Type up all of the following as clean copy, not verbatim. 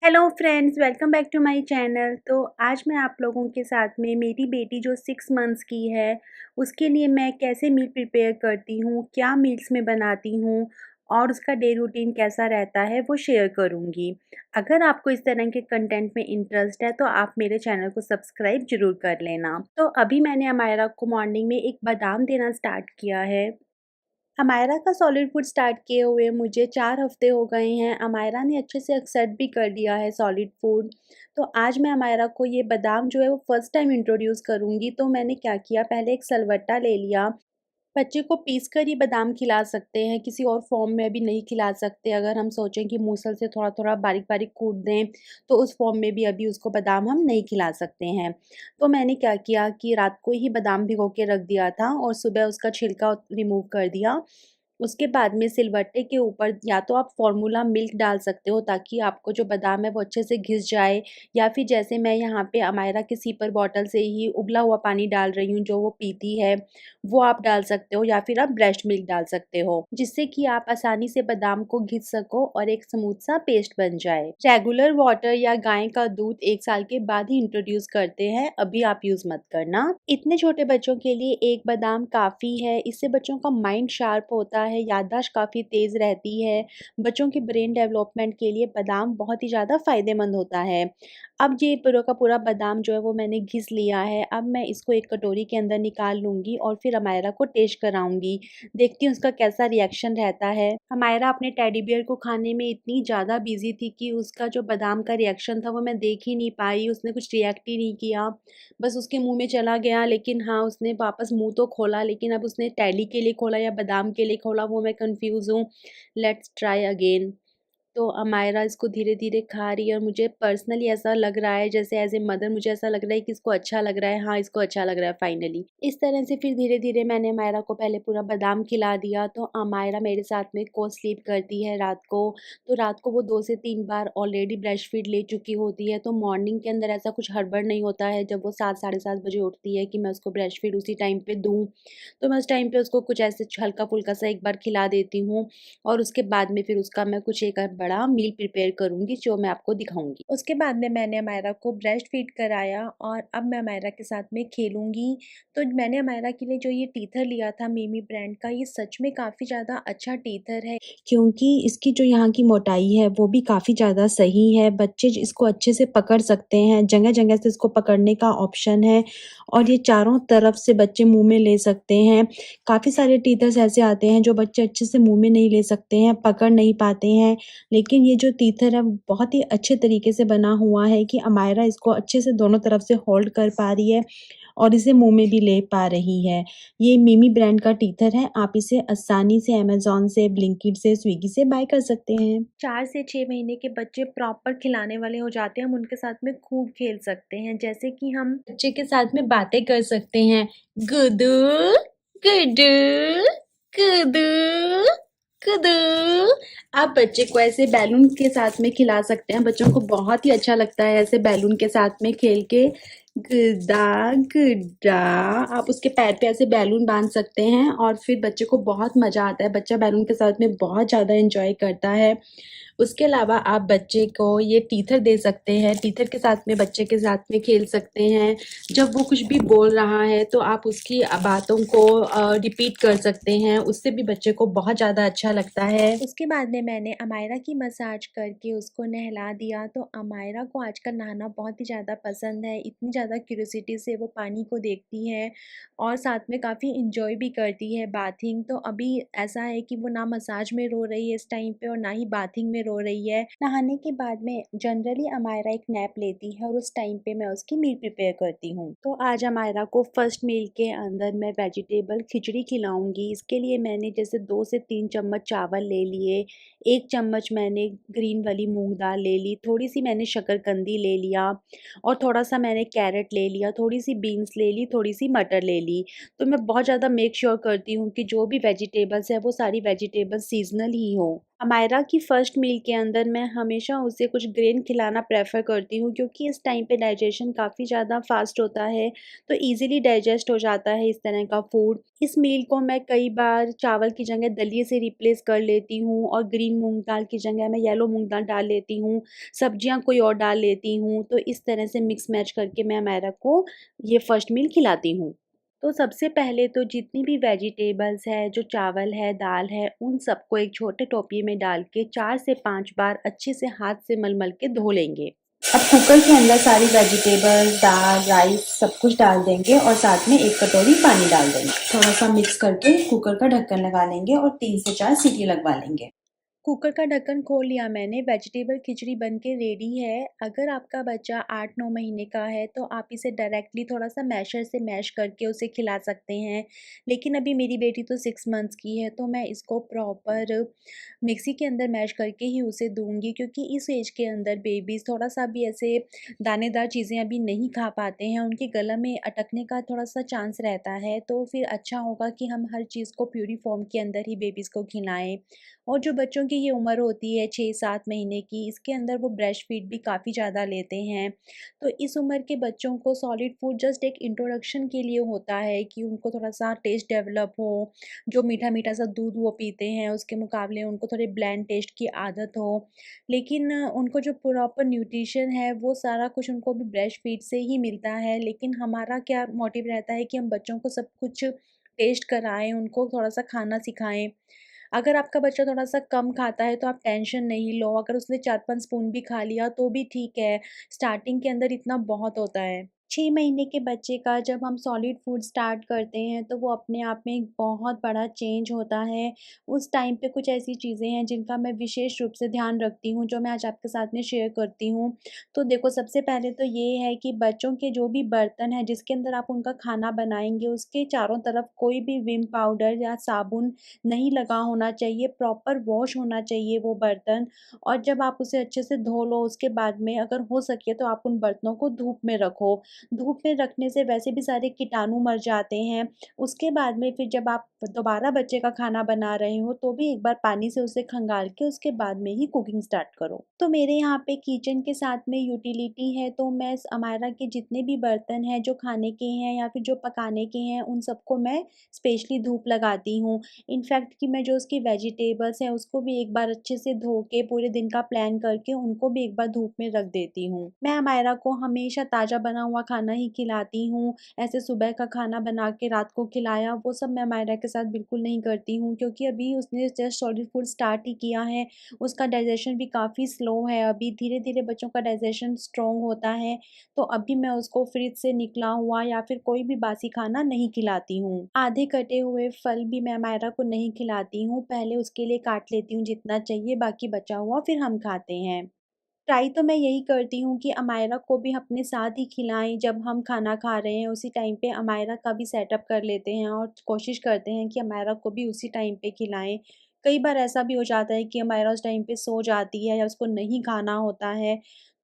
Hello friends, welcome back to my channel. तो आज मैं आप लोगों के साथ में मेरी बेटी जो 6 मंथ्स की है, उसके लिए मैं कैसे मील प्रिपेयर करती हूँ, क्या मील्स मैं बनाती हूँ और उसका डे रूटीन कैसा रहता है, वो शेयर करूँगी। अगर आपको इस तरह के कंटेंट में इंटरेस्ट है, तो आप मेरे चैनल को सब्सक्राइब ज़रूर कर लेना। तो अभी मैंने अमायरा को मॉर्निंग में एक बादाम देना स्टार्ट किया है। अमायरा का सॉलिड फूड स्टार्ट किए हुए मुझे 4 हफ़्ते हो गए हैं। अमायरा ने अच्छे से एक्सेप्ट भी कर लिया है सॉलिड फूड। तो आज मैं अमायरा को ये बादाम जो है वो फर्स्ट टाइम इंट्रोड्यूस करूँगी। तो मैंने क्या किया, पहले एक सलवट्टा ले लिया। बच्चे को पीस कर ही बादाम खिला सकते हैं, किसी और फ़ॉर्म में भी नहीं खिला सकते। अगर हम सोचें कि मूसल से थोड़ा-थोड़ा बारीक-बारीक कूट दें, तो उस फ़ॉर्म में भी अभी उसको बादाम हम नहीं खिला सकते हैं। तो मैंने क्या किया कि रात को ही बादाम भिगो के रख दिया था और सुबह उसका छिलका रिमूव कर दिया। उसके बाद में सिलबट्टे के ऊपर या तो आप फ़ॉर्मूला मिल्क डाल सकते हो, ताकि आपको जो बादाम है वो अच्छे से घिस जाए, या फिर जैसे मैं यहाँ पे अमायरा के सिपर बॉटल से ही उबला हुआ पानी डाल रही हूँ जो वो पीती है, वो आप डाल सकते हो, या फिर आप ब्रेस्ट मिल्क डाल सकते हो, जिससे कि आप आसानी से बादाम को घिस सको और एक स्मूथ सा पेस्ट बन जाए। रेगुलर वाटर या गाय का दूध 1 साल के बाद ही इंट्रोड्यूस करते हैं, अभी आप यूज़ मत करना। इतने छोटे बच्चों के लिए 1 बादाम काफ़ी है, इससे बच्चों का माइंड शार्प होता है, याददाश्त काफ़ी तेज़ रहती है। बच्चों के ब्रेन डेवलपमेंट के लिए बादाम बहुत ही ज़्यादा फ़ायदेमंद होता है। अब ये पूरा का पूरा बादाम जो है वो मैंने घिस लिया है। अब मैं इसको एक कटोरी के अंदर निकाल लूँगी और फिर अमायरा को टेस्ट कराऊँगी। देखती हूँ उसका कैसा रिएक्शन रहता है। अमायरा अपने टेडी बियर को खाने में इतनी ज़्यादा बिज़ी थी कि उसका जो बादाम का रिएक्शन था वो मैं देख ही नहीं पाई। उसने कुछ रिएक्ट ही नहीं किया। बस उसके मुँह में चला गया, लेकिन हाँ, उसने वापस मुँह तो खोला, लेकिन अब उसने टेडी के लिए खोला या बादाम के लिए खोला, वो मैं कन्फ्यूज़ हूँ। Let's try again. तो अमायरा इसको धीरे-धीरे खा रही है और मुझे पर्सनली ऐसा लग रहा है, जैसे एज़ ए मदर मुझे ऐसा लग रहा है कि इसको अच्छा लग रहा है। हाँ, इसको अच्छा लग रहा है फाइनली। इस तरह से फिर धीरे-धीरे मैंने अमायरा को पहले पूरा बादाम खिला दिया, तो अमायरा मेरे साथ में को-स्लीप करती है रात को। तो रात को वो 2 से 3 बार ऑलरेडी ब्रेस्ट फीड ले चुकी होती है, तो मॉर्निंग के अंदर ऐसा कुछ हड़बड़ नहीं होता है जब वो 7 साढ़े 7 बजे उठती है कि मैं उसको ब्रेस्ट फीड उसी टाइम पे दूँ। तो मैं उस टाइम पे उसको कुछ ऐसे हल्का-फुल्का सा एक बार खिला देती हूँ और उसके बाद में फिर उसका मैं कुछ एक बड़ा मील प्रिपेयर करूँगी जो मैं आपको दिखाऊँगी। उसके बाद में मैंने अमायरा को ब्रेस्ट फीड कराया और अब मैं अमायरा के साथ में खेलूँगी। तो मैंने अमायरा के लिए जो ये टीथर लिया था मिमी ब्रांड का, ये सच में काफ़ी ज़्यादा अच्छा टीथर है, क्योंकि इसकी जो यहाँ की मोटाई है वो भी काफ़ी ज़्यादा सही है। बच्चे इसको अच्छे से पकड़ सकते हैं, जगह-जगह से इसको पकड़ने का ऑप्शन है और ये चारों तरफ से बच्चे मुँह में ले सकते हैं। काफ़ी सारे टीथर्स ऐसे आते हैं जो बच्चे अच्छे से मुँह में नहीं ले सकते हैं, पकड़ नहीं पाते हैं, लेकिन ये जो टीथर है बहुत ही अच्छे तरीके से बना हुआ है कि अमायरा इसको अच्छे से दोनों तरफ से होल्ड कर पा रही है और इसे मुँह में भी ले पा रही है। ये मिमी ब्रांड का टीथर है, आप इसे आसानी से अमेज़न से, ब्लिंकिट से, स्विगी से बाय कर सकते हैं। 4 से 6 महीने के बच्चे प्रॉपर खिलाने वाले हो जाते हैं, हम उनके साथ में खूब खेल सकते हैं। जैसे कि हम बच्चे के साथ में बातें कर सकते हैं। गुड्डू, गुड्डू, गुड्डू, गुड्डू। आप बच्चे को ऐसे बैलून के साथ में खिला सकते हैं, बच्चों को बहुत ही अच्छा लगता है ऐसे बैलून के साथ में खेल के। गुड्डा, गुड्डा। आप उसके पैर पे ऐसे बैलून बाँध सकते हैं और फिर बच्चे को बहुत मज़ा आता है, बच्चा बैलून के साथ में बहुत ज़्यादा एन्जॉय करता है। उसके अलावा आप बच्चे को ये टीथर दे सकते हैं, टीथर के साथ में बच्चे के साथ में खेल सकते हैं। जब वो कुछ भी बोल रहा है तो आप उसकी बातों को रिपीट कर सकते हैं, उससे भी बच्चे को बहुत ज़्यादा अच्छा लगता है। उसके बाद में मैंने अमायरा की मसाज करके उसको नहला दिया, तो अमायरा को आजकल नहाना बहुत ही ज़्यादा पसंद है, इतनी ज़्यादा क्यूरियोसिटी से वो पानी को देखती है और साथ में काफ़ी एन्जॉय भी करती है बाथिंग। तो अभी ऐसा है कि वो ना मसाज में रो रही है इस टाइम पे और ना ही बाथिंग में रो रही है। नहाने के बाद में जनरली अमायरा एक नैप लेती है और उस टाइम पे मैं उसकी मील प्रिपेयर करती हूँ। तो आज अमायरा को फर्स्ट मील के अंदर मैं वेजिटेबल खिचड़ी खिलाऊंगी। इसके लिए मैंने जैसे 2 से 3 चम्मच चावल ले लिए, 1 चम्मच मैंने ग्रीन वाली मूंग दाल ले ली, थोड़ी सी मैंने शकरकंदी ले लिया और थोड़ा सा मैंने कैरेट ले लिया, थोड़ी सी बीन्स ले ली, थोड़ी सी मटर ले ली। तो मैं बहुत ज़्यादा मेक श्योर करती हूँ कि जो भी वेजिटेबल्स है वो सारी वेजिटेबल्स सीज़नल ही हो। अमायरा की फ़र्स्ट मील के अंदर मैं हमेशा उसे कुछ ग्रेन खिलाना प्रेफ़र करती हूँ क्योंकि इस टाइम पे डाइजेशन काफ़ी ज़्यादा फ़ास्ट होता है, तो ईज़िली डाइजेस्ट हो जाता है इस तरह का फूड। इस मील को मैं कई बार चावल की जगह दलिए से रिप्लेस कर लेती हूँ और ग्रीन मूँग दाल की जगह मैं येलो मूँग दाल डाल लेती हूँ, सब्जियाँ कोई और डाल लेती हूँ, तो इस तरह से मिक्स मैच करके मैं अमायरा को ये फ़र्स्ट मील खिलाती हूँ। तो सबसे पहले तो जितनी भी वेजिटेबल्स है, जो चावल है, दाल है, उन सबको एक छोटे टोपिये में डाल के 4 से 5 बार अच्छे से हाथ से मल-मल के धो लेंगे। अब कुकर के अंदर सारी वेजिटेबल्स, दाल, राइस सब कुछ डाल देंगे और साथ में 1 कटोरी पानी डाल देंगे। थोड़ा-सा मिक्स करके कुकर का ढक्कन लगा लेंगे और 3 से 4 सीटी लगवा लेंगे। कुकर का ढक्कन खोल लिया मैंने, वेजिटेबल खिचड़ी बन के रेडी है। अगर आपका बच्चा 8-9 महीने का है तो आप इसे डायरेक्टली थोड़ा-सा मैशर से मैश करके उसे खिला सकते हैं। लेकिन अभी मेरी बेटी तो 6 मंथ्स की है तो मैं इसको प्रॉपर मिक्सी के अंदर मैश करके ही उसे दूँगी क्योंकि इस एज के अंदर बेबीज़ थोड़ा-सा भी ऐसे दानेदार चीज़ें अभी नहीं खा पाते हैं, उनके गला में अटकने का थोड़ा-सा चांस रहता है। तो फिर अच्छा होगा कि हम हर चीज़ को प्यूरी फॉर्म के अंदर ही बेबीज़ को खिलाएँ। और जो बच्चों की ये उम्र होती है 6-7 महीने की, इसके अंदर वो ब्रेस्ट फीड भी काफ़ी ज़्यादा लेते हैं। तो इस उम्र के बच्चों को सॉलिड फूड जस्ट एक इंट्रोडक्शन के लिए होता है कि उनको थोड़ा-सा टेस्ट डेवलप हो, जो मीठा-मीठा सा दूध वो पीते हैं, उसके मुकाबले उनको थोड़े ब्लैंड टेस्ट की आदत हो। लेकिन उनको जो प्रॉपर न्यूट्रिशन है, वो सारा कुछ उनको भी ब्रेस्ट फीड से ही मिलता है। लेकिन हमारा क्या मोटिव रहता है कि हम बच्चों को सब कुछ टेस्ट कराएँ, उनको थोड़ा-सा खाना सिखाएँ। अगर आपका बच्चा थोड़ा-सा कम खाता है तो आप टेंशन नहीं लो, अगर उसने 4-5 स्पून भी खा लिया तो भी ठीक है, स्टार्टिंग के अंदर इतना बहुत होता है। 6 महीने के बच्चे का जब हम सॉलिड फूड स्टार्ट करते हैं तो वो अपने आप में एक बहुत बड़ा चेंज होता है। उस टाइम पे कुछ ऐसी चीज़ें हैं जिनका मैं विशेष रूप से ध्यान रखती हूँ जो मैं आज आपके साथ में शेयर करती हूँ। तो देखो सबसे पहले तो ये है कि बच्चों के जो भी बर्तन हैं जिसके अंदर आप उनका खाना बनाएँगे उसके चारों तरफ कोई भी विम पाउडर या साबुन नहीं लगा होना चाहिए, प्रॉपर वॉश होना चाहिए वो बर्तन और जब आप उसे अच्छे से धो लो उसके बाद में अगर हो सके तो आप उन बर्तनों को धूप में रखो। धूप में रखने से वैसे भी सारे कीटाणु मर जाते हैं। उसके बाद में फिर जब आप दोबारा बच्चे का खाना बना रहे हो तो भी एक बार पानी से उसे खंगाल के उसके बाद में ही कुकिंग स्टार्ट करो। तो मेरे यहाँ पे किचन के साथ में यूटिलिटी है तो मैं अमायरा के जितने भी बर्तन हैं जो खाने के हैं या फिर जो पकाने के हैं उन सबको मैं स्पेशली धूप लगाती हूँ। इनफैक्ट कि मैं जो उसकी वेजिटेबल्स हैं उसको भी एक बार अच्छे से धो के पूरे दिन का प्लान करके उनको भी एक बार धूप में रख देती हूँ। मैं अमायरा को हमेशा ताज़ा बना हुआ खाना ही खिलाती हूँ। ऐसे सुबह का खाना बना के रात को खिलाया वो सब मैं अमायरा के साथ बिल्कुल नहीं करती हूँ क्योंकि अभी उसने जस्ट सॉलिड फूड स्टार्ट ही किया है। उसका डाइजेशन भी काफ़ी स्लो है अभी धीरे-धीरे बच्चों का डाइजेशन स्ट्रॉन्ग होता है। तो अभी मैं उसको फ्रिज से निकला हुआ या फिर कोई भी बासी खाना नहीं खिलाती हूँ। आधे कटे हुए फल भी मैं अमायरा को नहीं खिलाती हूँ, पहले उसके लिए काट लेती हूँ जितना चाहिए, बाकी बचा हुआ फिर हम खाते हैं। ट्राई तो मैं यही करती हूँ कि अमायरा को भी अपने साथ ही खिलाएँ जब हम खाना खा रहे हैं, उसी टाइम पे अमायरा का भी सेटअप कर लेते हैं और कोशिश करते हैं कि अमायरा को भी उसी टाइम पे खिलाएँ। कई बार ऐसा भी हो जाता है कि अमायरा उस टाइम पे सो जाती है या उसको नहीं खाना होता है,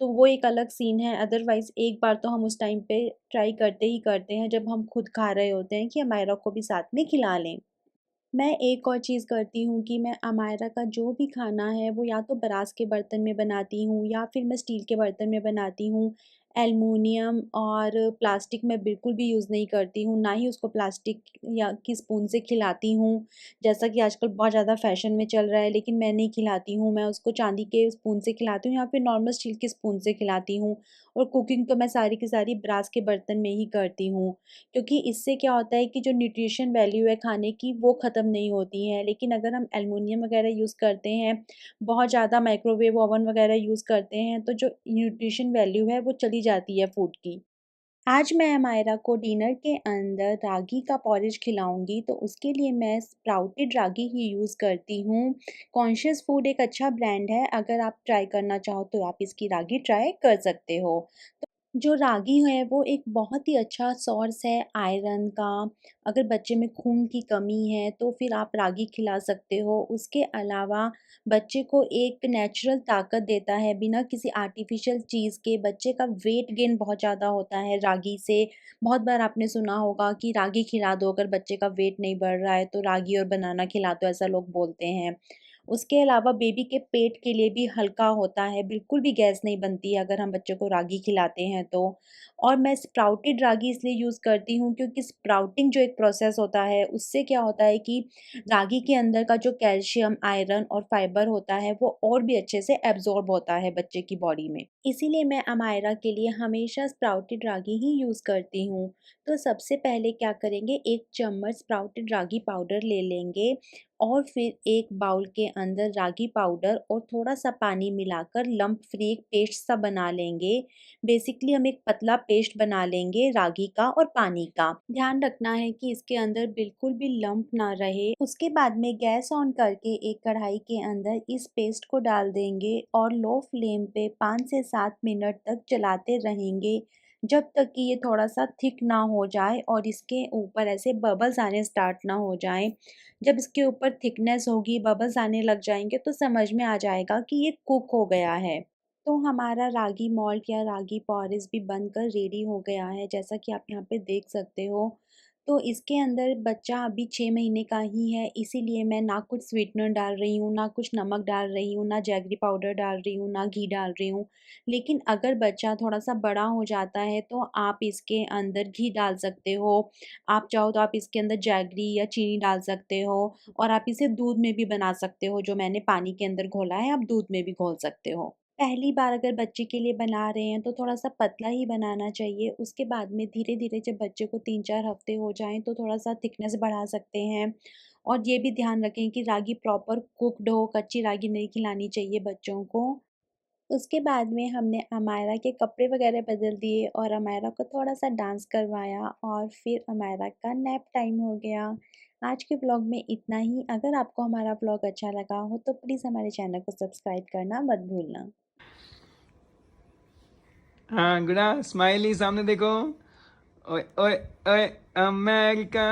तो वो एक अलग सीन है। अदरवाइज़ एक बार तो हम उस टाइम पे ट्राई करते ही करते हैं जब हम खुद खा रहे होते हैं कि अमायरा को भी साथ में खिला लें। मैं एक और चीज़ करती हूँ कि मैं अमायरा का जो भी खाना है वो या तो ब्रास के बर्तन में बनाती हूँ या फिर मैं स्टील के बर्तन में बनाती हूँ। एल्युमिनियम और प्लास्टिक मैं बिल्कुल भी यूज़ नहीं करती हूँ, ना ही उसको प्लास्टिक या की स्पून से खिलाती हूँ। जैसा कि आजकल बहुत ज़्यादा फ़ैशन में चल रहा है लेकिन मैं नहीं खिलाती हूँ, मैं उसको चांदी के स्पून से खिलाती हूँ या फिर नॉर्मल स्टील के स्पून से खिलाती हूँ। और कुकिंग तो मैं सारी की सारी ब्रास के बर्तन में ही करती हूँ। क्योंकि इससे क्या होता है कि जो न्यूट्रिशन वैल्यू है खाने की वो ख़त्म नहीं होती है। लेकिन अगर हम एल्युमिनियम वग़ैरह यूज़ करते हैं, बहुत ज़्यादा माइक्रोवेव ओवन वग़ैरह यूज़ करते हैं तो जो न्यूट्रिशन वैल्यू है वो चली जाती है फूड की। आज मैं अमायरा को डिनर के अंदर रागी का पॉरेज खिलाऊँगी तो उसके लिए मैं स्प्राउटेड रागी ही यूज़ करती हूँ। कॉन्शियस फूड एक अच्छा ब्रांड है, अगर आप ट्राई करना चाहो तो आप इसकी रागी ट्राई कर सकते हो। जो रागी है वो एक बहुत ही अच्छा सोर्स है आयरन का। अगर बच्चे में खून की कमी है तो फिर आप रागी खिला सकते हो। उसके अलावा बच्चे को एक नेचुरल ताकत देता है बिना किसी आर्टिफ़िशियल चीज़ के। बच्चे का वेट गेन बहुत ज़्यादा होता है रागी से। बहुत बार आपने सुना होगा कि रागी खिला दो अगर बच्चे का वेट नहीं बढ़ रहा है तो रागी और बनाना खिला दो, ऐसा लोग बोलते हैं। उसके अलावा बेबी के पेट के लिए भी हल्का होता है, बिल्कुल भी गैस नहीं बनती है अगर हम बच्चे को रागी खिलाते हैं तो। और मैं स्प्राउटेड रागी इसलिए यूज़ करती हूँ क्योंकि स्प्राउटिंग जो एक प्रोसेस होता है, उससे क्या होता है कि रागी के अंदर का जो कैल्शियम, आयरन और फाइबर होता है, वो और भी अच्छे से एब्ज़ॉर्ब होता है बच्चे की बॉडी में। इसीलिए मैं अमायरा के लिए हमेशा स्प्राउटेड रागी ही यूज़ करती हूँ। तो सबसे पहले क्या करेंगे, 1 चम्मच स्प्राउटेड रागी पाउडर ले लेंगे और फिर एक बाउल के अंदर रागी पाउडर और थोड़ा-सा पानी मिलाकर लम्प फ्री एक पेस्ट सा बना लेंगे। बेसिकली हम एक पतला पेस्ट बना लेंगे रागी का और पानी का। ध्यान रखना है कि इसके अंदर बिल्कुल भी लम्प ना रहे। उसके बाद में गैस ऑन करके एक कढ़ाई के अंदर इस पेस्ट को डाल देंगे और लो फ्लेम पे 5 से 7 मिनट तक चलाते रहेंगे, जब तक कि ये थोड़ा-सा थिक ना हो जाए और इसके ऊपर ऐसे बबल्स आने स्टार्ट ना हो जाएँ। जब इसके ऊपर थिकनेस होगी, बबल्स आने लग जाएँगे तो समझ में आ जाएगा कि ये कुक हो गया है। तो हमारा रागी मॉल्ट या रागी पॉरेज भी बनकर रेडी हो गया है, जैसा कि आप यहाँ पे देख सकते हो। तो इसके अंदर बच्चा अभी 6 महीने का ही है, इसीलिए मैं ना कुछ स्वीटनर डाल रही हूँ, ना कुछ नमक डाल रही हूँ, ना जैगरी पाउडर डाल रही हूँ, ना घी डाल रही हूँ। लेकिन अगर बच्चा थोड़ा-सा बड़ा हो जाता है तो आप इसके अंदर घी डाल सकते हो। आप चाहो तो आप इसके अंदर जैगरी या चीनी डाल सकते हो और आप इसे दूध में भी बना सकते हो, जो मैंने पानी के अंदर घोला है, आप दूध में भी घोल सकते हो। पहली बार अगर बच्चे के लिए बना रहे हैं तो थोड़ा-सा पतला ही बनाना चाहिए। उसके बाद में धीरे-धीरे जब बच्चे को 3-4 हफ्ते हो जाएँ तो थोड़ा-सा थिकनेस बढ़ा सकते हैं। और ये भी ध्यान रखें कि रागी प्रॉपर कुक्ड हो, कच्ची रागी नहीं खिलानी चाहिए बच्चों को। उसके बाद में हमने अमायरा के कपड़े वगैरह बदल दिए और अमायरा को थोड़ा-सा डांस करवाया और फिर अमायरा का नैप टाइम हो गया। आज के व्लॉग में इतना ही। अगर आपको हमारा व्लॉग अच्छा लगा हो तो प्लीज़ हमारे चैनल को सब्सक्राइब करना मत भूलना। हाँ गुड़ा स्माइली सामने देखो। ओए ओए ओए अमेरिका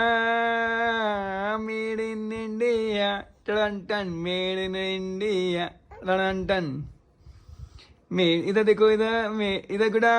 मेड इन इंडिया टन टन मेड इन इंडिया टन टन मेड इधर देखो इधर इधर गुड़ा